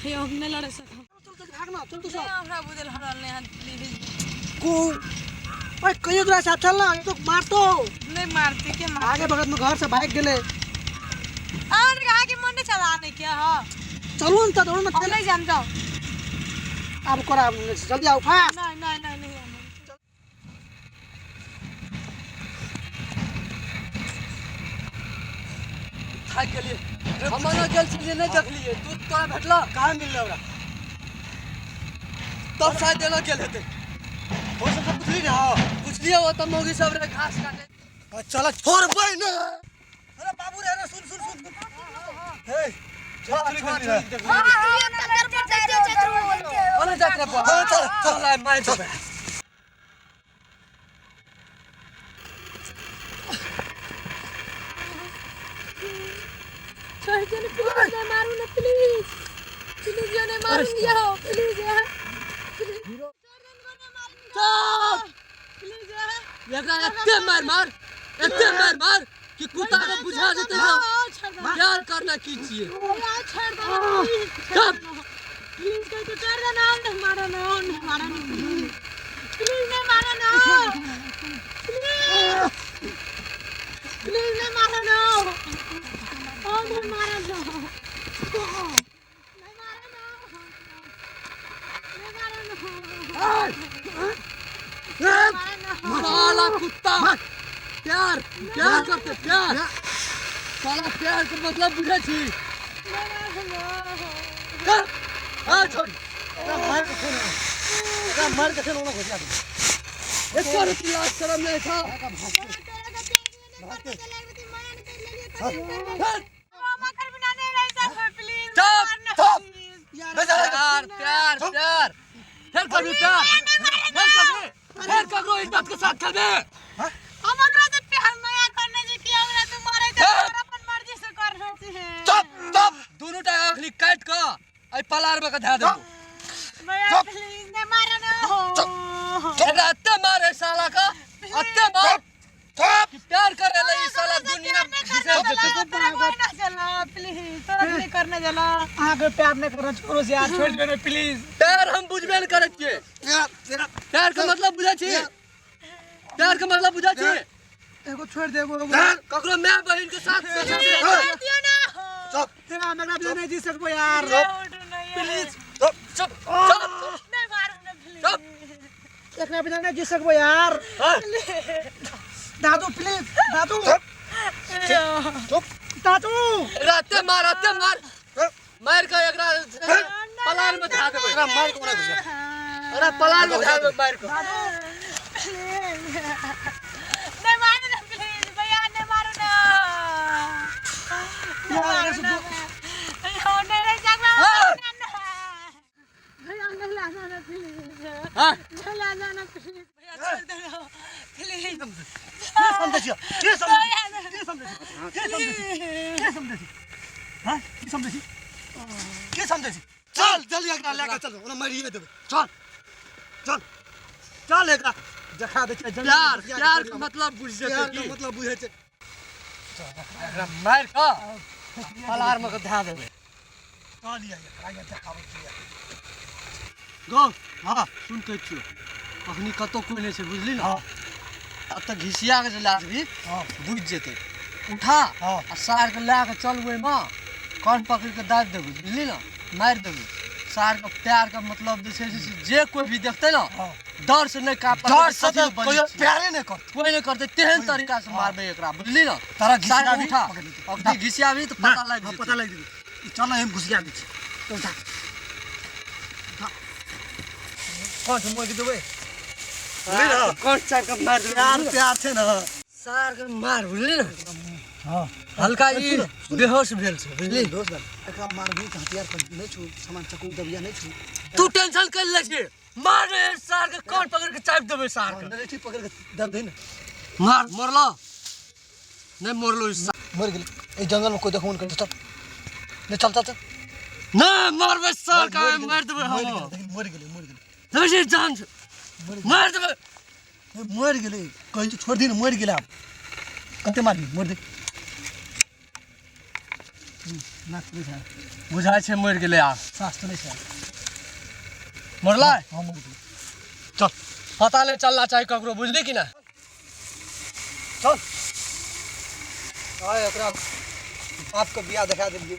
हे हमने लड़े सका चल भागना चल तू सब हमरा बुझल हरल ने प्लीज को ओए कहियो तोरा साथ चल ना तो मार तो नहीं मारते के मार आगे भगत में घर से भाग गेले और कहा कि मन चलाने क्या हां चलो न त दौड़ न हम नहीं जान जाओ अब करा जल्दी आओ फास्ट नहीं खाए के लिए हमना गेल छलिए नहीं देख लिए तू तोरा भेटला कहां मिलले हमरा तब शायद देना गेल हेते हो सब पूछली ना पूछलिए वो तो मोगी सब रे घास काटे चल छोड़ बे ना अरे बाबू रे सुन हे चल अरे जात्रा पर चल मार दे सर्जन प्लीज ना मारो ना प्लीज ने मार दिया प्लीज यार चल प्लीज एकरा एते मार कि कुत्ता को बुझा देते हो प्यार करना कीजिए यार छोड़ दो कब प्लीज कोई तो छोड़ दो ना मारो ना प्लीज नहीं मारो ना प्लीज नहीं मारो ना ओ नहीं मारो ना साला कुत्ता प्यार करते प्यार साला प्यार के मतलब बुझे छी छोड़ मार के खेलो ना घोटिया एक बार लाज शर्म नहीं था प्यार फिर कभी फिर करो इज्जत के साथ खेलबे हम ओकरा से प्यार नया करने जे किया ओकरा तू मारे त अपन मर्जी से कर रहती है चुप दोनों टा आखली काट के आई पलार में के धा दे मैं प्लीज ने मारो ना एकरा अत्ते मारे साला का अत्ते मार कि प्यार करे ले ई साला दुनिया ना चला प्लीज तोरा नहीं करने चला आगे प्यार नहीं करना छोड़ो से यार छोड़ दे प्लीज प्यार हम बुझबे न करे छिए प्यार का मतलब बुझा छी प्यार का मतलब बुझा छी एगो छोड़ दे एगो ककरो मां बहन के साथ दियो ना चुप तेरा मेरा बिना नहीं जी सकबो यार प्लीज चुप नहीं मारो ना प्लीज चुप एकरा बिना नहीं जी सकबो यार दादू प्लीज दादू चुप दादू राते मार मार का एकरा पलार में धा देबे एकरा मार कोना घुसा अरे पलार में धा देबे मार को नहीं मारो ना प्लीज भैया नहीं मारो ना नहीं नहीं जाना भैया नहीं ला जाना प्लीज हां नहीं ला जाना प्लीज भैया छोड़ दो प्लीज के समझे चल जल्दी एकरा लेके चल ओना मारिए देबे चल एकरा देखा दे प्यार का मतलब बुझ जेते की मतलब बुझे छै एकरा मार का पलार में के धा देबे चलिए एकरा ये देखाबै छियै गो हां सुनते छियै अखनी कतो कोई नहीं छै बुझली ना अब तक घिसिया के लाजबी बुझ जेते उठा आ सार के ला के चलबे में कान पकड़ के दाब देबे बुझली ना मार देबे सार का प्यार का मतलब जे कोई भी देखते ना डर से नहीं काप डर से कोई प्यारे नहीं करते कोई नहीं करते तेहन तरीका से मारबे एकरा बुझली ना तारा घिसिया भी उठा अब घिसिया भी तो पता लग जेते चल हम घुसिया दी तो उठा कौन से मोगी देबे कौन सा का मार प्यार थे ना सार के मार बुझली ना हां हल्का ई बेहोश भेल छै बुझली दोस्त एकरा मार भी हथियार पर नहीं छु सामान चकू दबिया नहीं छु तू टेंशन कर ले छी मार रे सार के कान पकड़ के चाप देबे सार के नहीं छी पकड़ के दब दे ना मरलो नहीं मरलो इस मर गेल ए जंगल में कोई देखो न कर चल ले चल ना मारबे सार का मार देबे हम मर गेल तबे जान मार देबे मर गेले कहीं तो छोड़ दी ना मर गेला अब कते मार दे ना बुझा बुझाइ छै मरि गेलै आब सास तो नहीं छै मरलै हम चल पता नहीं चलना चाहिए ककरो बुझली कि ना चल आय एकरा आपके बियाह दिखा देलिए